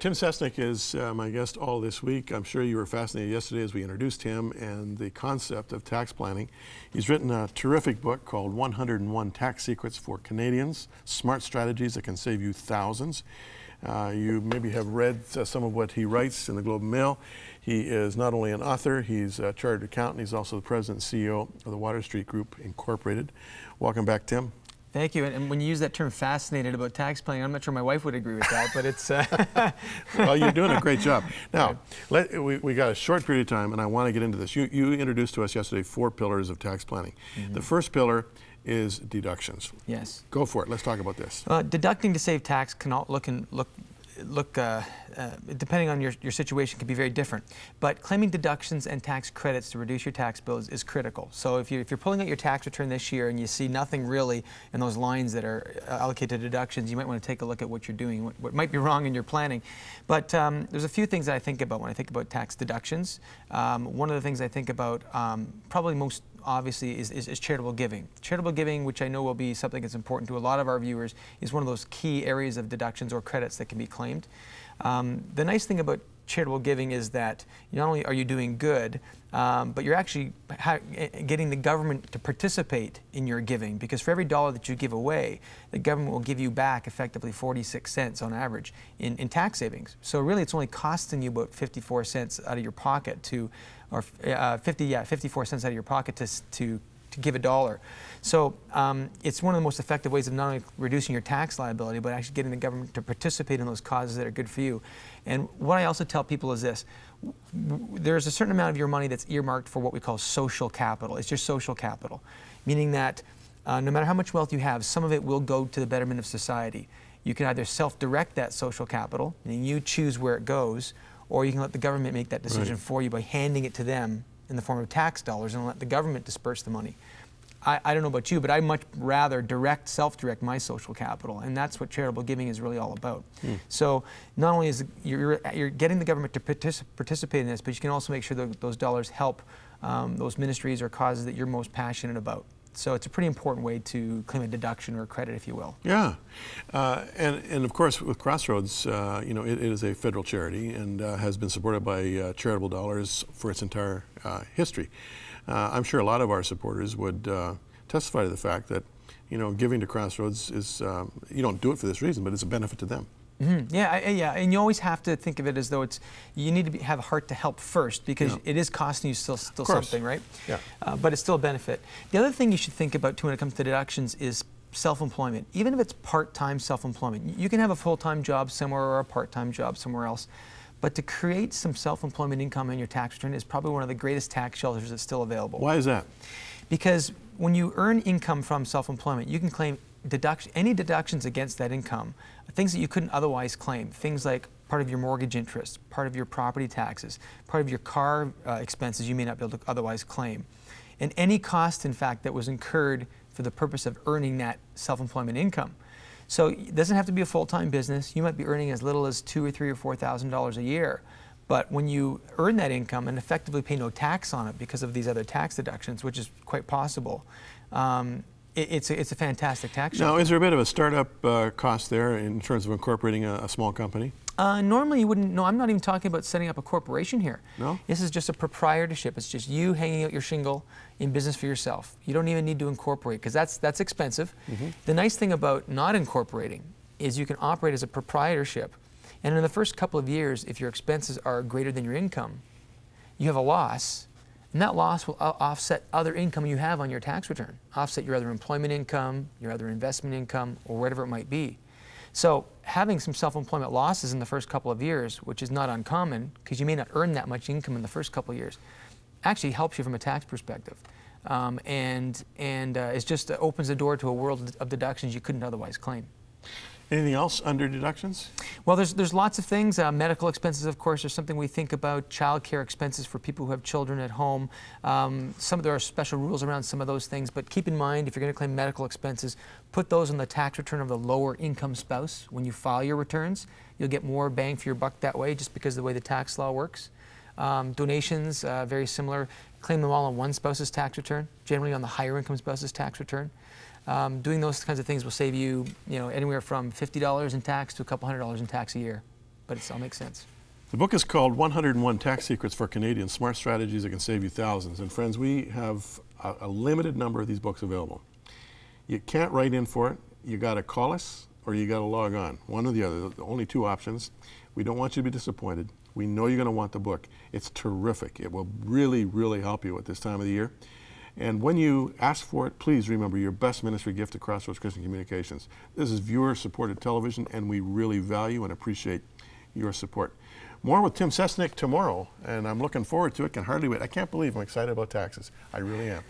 Tim Cestnick is my guest all this week. I'm sure you were fascinated yesterday as we introduced him and the concept of tax planning. He's written a terrific book called 101 Tax Secrets for Canadians, Smart Strategies that can save you thousands. You maybe have read some of what he writes in the Globe and Mail. He is not only an author, he's a chartered accountant, he's also the president and CEO of the WaterStreet Group Incorporated. Welcome back, Tim. Thank you. And when you use that term fascinated about tax planning, I'm not sure my wife would agree with that, but it's... Well, you're doing a great job. Now, we got a short period of time, and I want to get into this. You introduced to us yesterday 4 pillars of tax planning. The first pillar is deductions. Yes. Go for it. Let's talk about this. Deducting to save tax can look depending on your situation, can be very different. But claiming deductions and tax credits to reduce your tax bills is critical. So if you're pulling out your tax return this year and you see nothing really in those lines that are allocated to deductions, you might want to take a look at what you're doing, what might be wrong in your planning. But there's a few things that I think about when I think about tax deductions. One of the things I think about, probably most obviously, is charitable giving. Charitable giving, which I know will be something that's important to a lot of our viewers, is one of those key areas of deductions or credits that can be claimed. The nice thing about charitable giving is that not only are you doing good, but you're actually getting the government to participate in your giving, because for every dollar that you give away, the government will give you back effectively 46 cents on average in tax savings. So really it's only costing you about 54 cents out of your pocket or 54 cents out of your pocket to give a dollar. So it's one of the most effective ways of not only reducing your tax liability, but actually getting the government to participate in those causes that are good for you. And what I also tell people is this: there's a certain amount of your money that's earmarked for what we call social capital. It's your social capital, meaning that no matter how much wealth you have, some of it will go to the betterment of society. You can either self-direct that social capital, meaning you choose where it goes, or you can let the government make that decision for you by handing it to them in the form of tax dollars and let the government disperse the money. I don't know about you, but I much rather self-direct my social capital, and that's what charitable giving is really all about. So not only is you're getting the government to participate in this, but you can also make sure that those dollars help those ministries or causes that you're most passionate about. So it's a pretty important way to claim a deduction or a credit, if you will. Yeah, and of course with Crossroads, you know, it is a federal charity and has been supported by charitable dollars for its entire history. I'm sure a lot of our supporters would testify to the fact that, you know, giving to Crossroads is, you don't do it for this reason, but it's a benefit to them. Yeah, and you always have to think of it as though you need to have a heart to help first, because it is costing you still something, right? Yeah. But it's still a benefit. The other thing you should think about too when it comes to deductions is self-employment. Even if it's part-time self-employment, you can have a full-time job somewhere or a part-time job somewhere else. But to create some self-employment income in your tax return is probably one of the greatest tax shelters that's still available. Why is that? Because when you earn income from self-employment, you can claim any deductions against that income, things that you couldn't otherwise claim, things like part of your mortgage interest, part of your property taxes, part of your car expenses you may not be able to otherwise claim. And any cost, in fact, that was incurred for the purpose of earning that self-employment income. So it doesn't have to be a full-time business. You might be earning as little as $2,000 or $3,000 or $4,000 a year. But when you earn that income and effectively pay no tax on it because of these other tax deductions, which is quite possible, it's a fantastic tax shelter. Now, is there a bit of a startup cost there in terms of incorporating a small company? Normally you wouldn't. No, I'm not even talking about setting up a corporation here. No? This is just a proprietorship. It's just you hanging out your shingle in business for yourself. You don't even need to incorporate, because that's expensive. The nice thing about not incorporating is you can operate as a proprietorship, and in the first couple of years, if your expenses are greater than your income, you have a loss, and that loss will offset other income you have on your tax return, offset your other employment income, your other investment income, or whatever it might be. So having some self-employment losses in the first couple of years, which is not uncommon because you may not earn that much income in the first couple of years, actually helps you from a tax perspective. It just opens the door to a world of deductions you couldn't otherwise claim. Anything else under deductions? Well, there's lots of things. Medical expenses, of course, are something we think about. Child care expenses for people who have children at home. There are special rules around some of those things, but keep in mind, if you're going to claim medical expenses, put those on the tax return of the lower income spouse. When you file your returns, you'll get more bang for your buck that way, just because of the way the tax law works. Donations, very similar. Claim them all on one spouse's tax return, generally on the higher income spouse's tax return. Doing those kinds of things will save you, anywhere from $50 in tax to a couple $100 in tax a year. but it all makes sense. The book is called 101 Tax Secrets for Canadians, Smart Strategies That Can Save You Thousands. And friends, we have a limited number of these books available. You can't write in for it. You got to call us or you got to log on. One or the other, the only two options. We don't want you to be disappointed. We know you're going to want the book. It's terrific. It will really, really help you at this time of the year. And when you ask for it, please remember your best ministry gift to Crossroads Christian Communications. This is viewer-supported television, and we really value and appreciate your support. More with Tim Cestnick tomorrow, and I'm looking forward to it. Can hardly wait. I can't believe I'm excited about taxes. I really am.